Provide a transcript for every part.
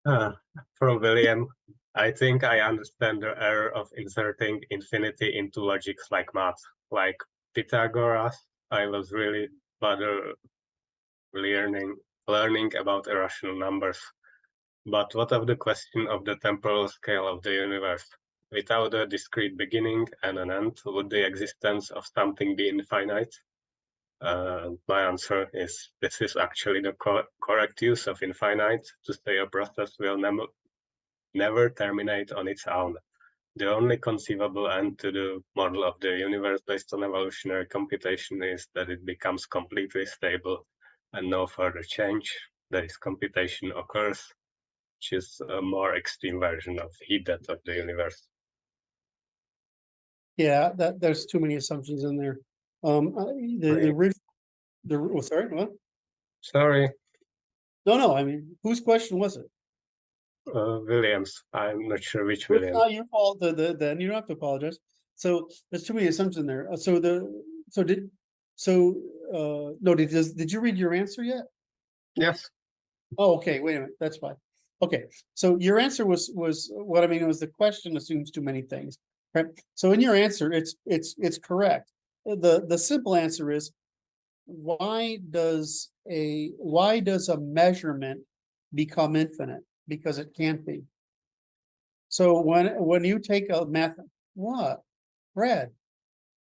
Uh, from William, I think I understand the error of inserting infinity into logics like math. Like Pythagoras, I was really bother learning about irrational numbers. But what of the question of the temporal scale of the universe? Without a discrete beginning and an end, would the existence of something be infinite? My answer is this is actually the correct use of infinite to say a process will never terminate on its own. The only conceivable end to the model of the universe based on evolutionary computation is that it becomes completely stable and no further change. That is, computation occurs, which is a more extreme version of heat death of the universe. Yeah, there's too many assumptions in there. Sorry, what? Sorry, No, I mean, whose question was it? Williams. I'm not sure which Well, it's Williams. not your fault. Then you don't have to apologize. So there's too many assumptions in there. So did so no did you read your answer yet? Yes. Oh, okay. Wait a minute. That's fine. Okay. So your answer was what I mean was the question assumes too many things, right? So in your answer, it's correct. The simple answer is why does a measurement become infinite? Because it can't be. So when you take a method, what? Brad,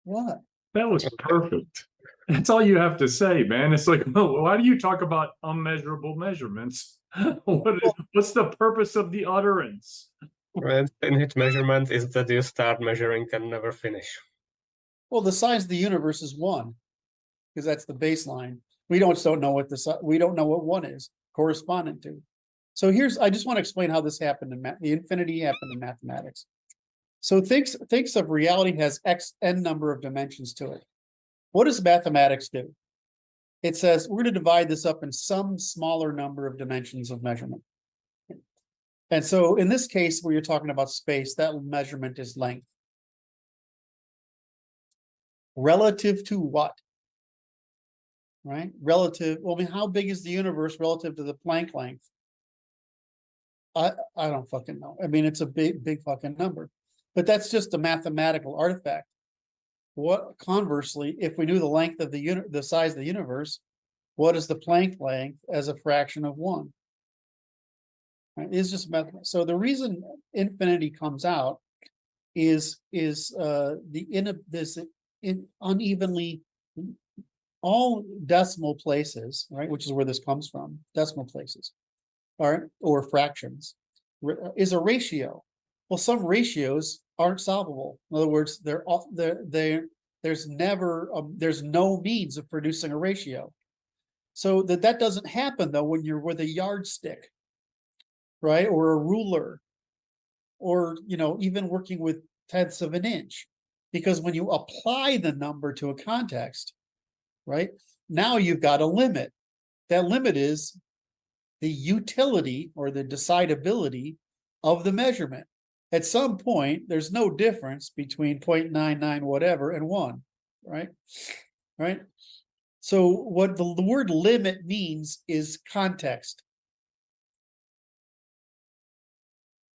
what? That was perfect. That's all you have to say, man. It's like, well, why do you talk about unmeasurable measurements? What's the purpose of the utterance? Infinite measurement is that you start measuring and never finish. Well, the size of the universe is one, because that's the baseline. We don't know what one is corresponding to. So I just want to explain how this happened in the infinity happened in mathematics. So thinks of reality has n number of dimensions to it. What does mathematics do? It says we're going to divide this up in some smaller number of dimensions of measurement. And so in this case, where you're talking about space, that measurement is length. Relative to what? Right? Relative, well, I mean, how big is the universe relative to the Planck length? I don't fucking know. I mean, it's a big fucking number. But that's just a mathematical artifact. What conversely, if we knew the length of the size of the universe, what is the Planck length as a fraction of one? Right? It's just math. So the reason infinity comes out is this unevenly all decimal places, right? Which is where this comes from, decimal places, or fractions, is a ratio. Well, some ratios aren't solvable. In other words, there's no means of producing a ratio. So that doesn't happen though when you're with a yardstick, right? Or a ruler, or even working with tenths of an inch. Because when you apply the number to a context, right? Now you've got a limit. That limit is the utility or the decidability of the measurement. At some point, there's no difference between 0.99 whatever and 1, right? Right? So what the word limit means is context.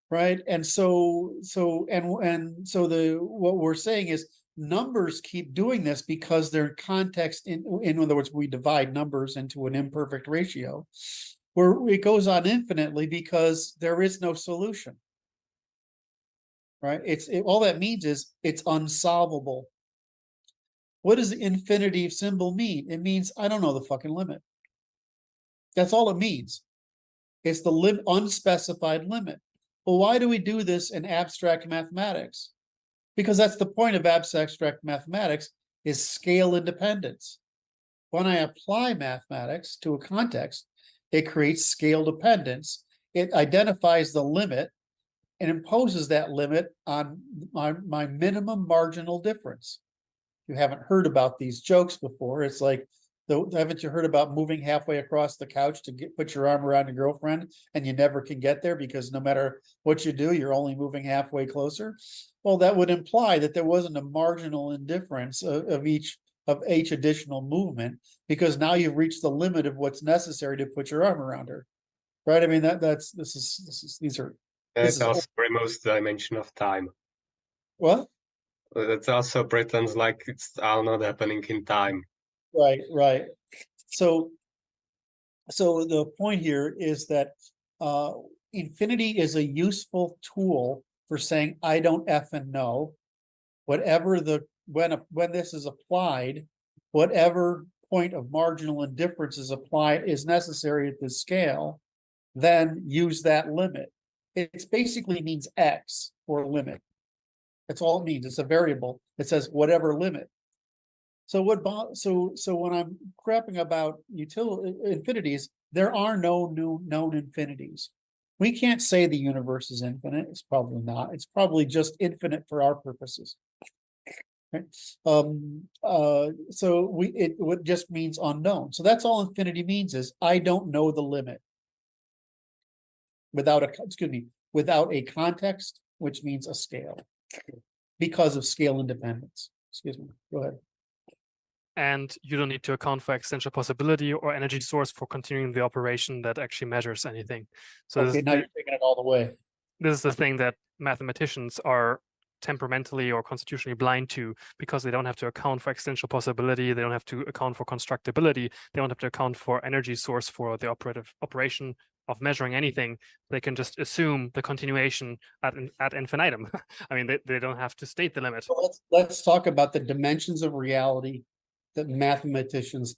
Right? And so what we're saying is numbers keep doing this because they're context in other words, we divide numbers into an imperfect ratio where it goes on infinitely because there is no solution. Right? All that means is it's unsolvable. What does the infinity symbol mean? It means I don't know the fucking limit. That's all it means. It's the unspecified limit. Well, why do we do this in abstract mathematics? Because that's the point of abstract mathematics is scale independence. When I apply mathematics to a context, it creates scale dependence. It identifies the limit and imposes that limit on my minimum marginal difference. You haven't heard about these jokes before. It's like, haven't you heard about moving halfway across the couch to put your arm around your girlfriend and you never can get there because no matter what you do, you're only moving halfway closer? Well, that would imply that there wasn't a marginal indifference of each additional movement because now you've reached the limit of what's necessary to put your arm around her. right? I mean, these are, This It is- also removes the dimension of time. what? It also pretends like it's all not happening in time. Right. So the point here is that infinity is a useful tool for saying I don't effing know. Whatever when this is applied, whatever point of marginal indifference is necessary at this scale, then use that limit. It basically means X or limit. That's all it means. It's a variable. It says whatever limit. So when I'm crapping about infinities, there are no new known infinities. We can't say the universe is infinite. It's probably not. It's probably just infinite for our purposes. Right? It just means unknown. So that's all infinity means is I don't know the limit. Without a context, which means a scale, because of scale independence. Excuse me. Go ahead. And you don't need to account for existential possibility or energy source for continuing the operation that actually measures anything. So Okay, now you're taking it all the way. this is the thing that mathematicians are temperamentally or constitutionally blind to, because they don't have to account for existential possibility, they don't have to account for constructibility, they don't have to account for energy source for the operation of measuring anything. They can just assume the continuation ad infinitum. I mean, they don't have to state the limit. So let's talk about the dimensions of reality that mathematicians,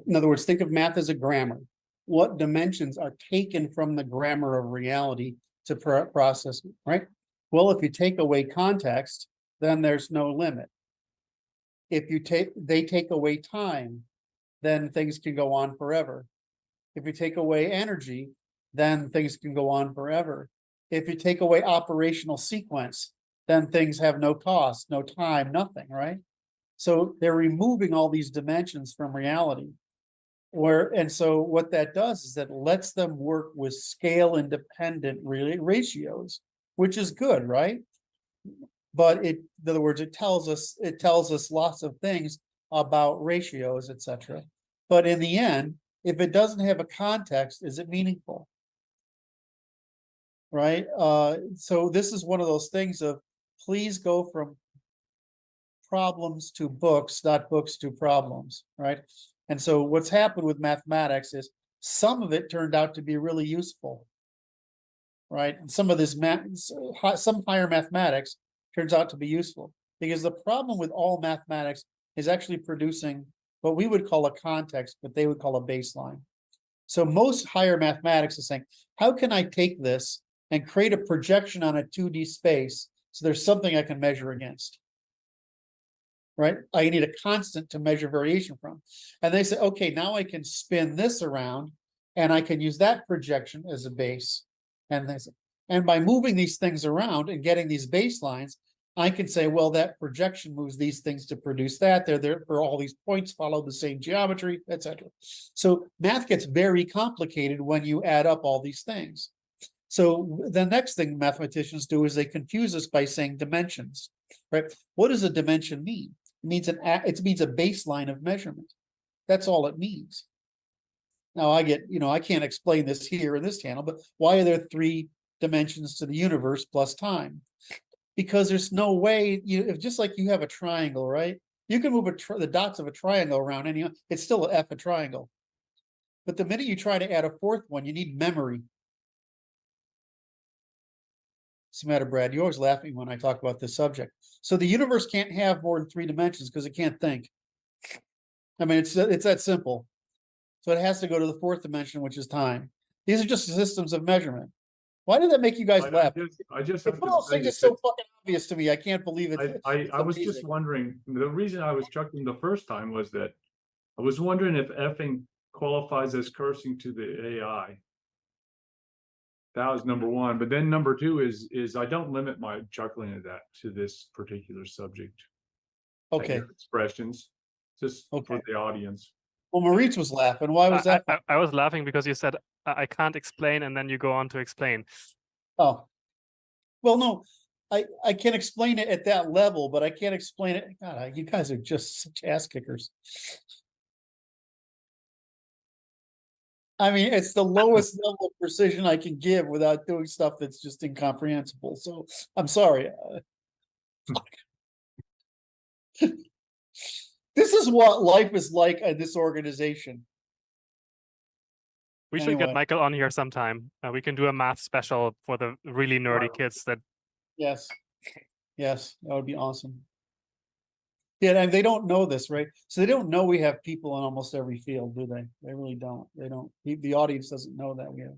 in other words, think of math as a grammar. What dimensions are taken from the grammar of reality to process, right? Well, if you take away context, then there's no limit. If they take away time, then things can go on forever. If you take away energy, then things can go on forever. If you take away operational sequence, then things have no cost, no time, nothing, right? So they're removing all these dimensions from reality. And so what that does is that lets them work with scale independent ratios, which is good, right? But in other words, it tells us lots of things about ratios, etc. But in the end, if it doesn't have a context, is it meaningful? Right? So this is one of those things of please go from problems to books, not books to problems, right? And so what's happened with mathematics is some of it turned out to be really useful, right? And some of this some higher mathematics turns out to be useful, because the problem with all mathematics is actually producing what we would call a context, but they would call a baseline. So most higher mathematics is saying, how can I take this and create a projection on a 2D space so there's something I can measure against? Right? I need a constant to measure variation from. And they say, okay, now I can spin this around and I can use that projection as a base. And by moving these things around and getting these baselines, I can say, well, that projection moves these things to produce that. They're there for all these points, follow the same geometry, etc. So math gets very complicated when you add up all these things. So the next thing mathematicians do is they confuse us by saying dimensions, right? What does a dimension mean? It means a baseline of measurement. That's all it means. Now I can't explain this here in this channel, but why are there 3 dimensions to the universe plus time? Because there's no way, just like you have a triangle, right? You can move the dots of a triangle around it's still a triangle. But the minute you try to add a 4th one, you need memory. What's the matter, Brad? You're always laughing when I talk about this subject. So the universe can't have more than 3 dimensions because it can't think. I mean, it's that simple. So it has to go to the 4th dimension, which is time. These are just systems of measurement. Why did that make you guys laugh? I just It's one of those things that's so fucking obvious to me. I can't believe it. I was just wondering, the reason I was chuckling the first time was that I was wondering if effing qualifies as cursing to the AI. That was number one. But then number 2 is I don't limit my chuckling to this particular subject. Okay. Expressions, just Okay. for the audience. Well, Maurice was laughing. Why was that? I was laughing because you said I can't explain, and then you go on to explain. Oh, well, no, I can explain it at that level, but I can't explain it. God, you guys are just such ass kickers. I mean, it's the lowest level of precision I can give without doing stuff that's just incomprehensible. So I'm sorry. This is what life is like at this organization. We should Anyway. get Michael on here sometime. We can do a math special for the really nerdy kids that Yes. Yes, that would be awesome. Yeah, and they don't know this, right? So they don't know we have people in almost every field, do they? They really don't. They don't. The audience doesn't know that we have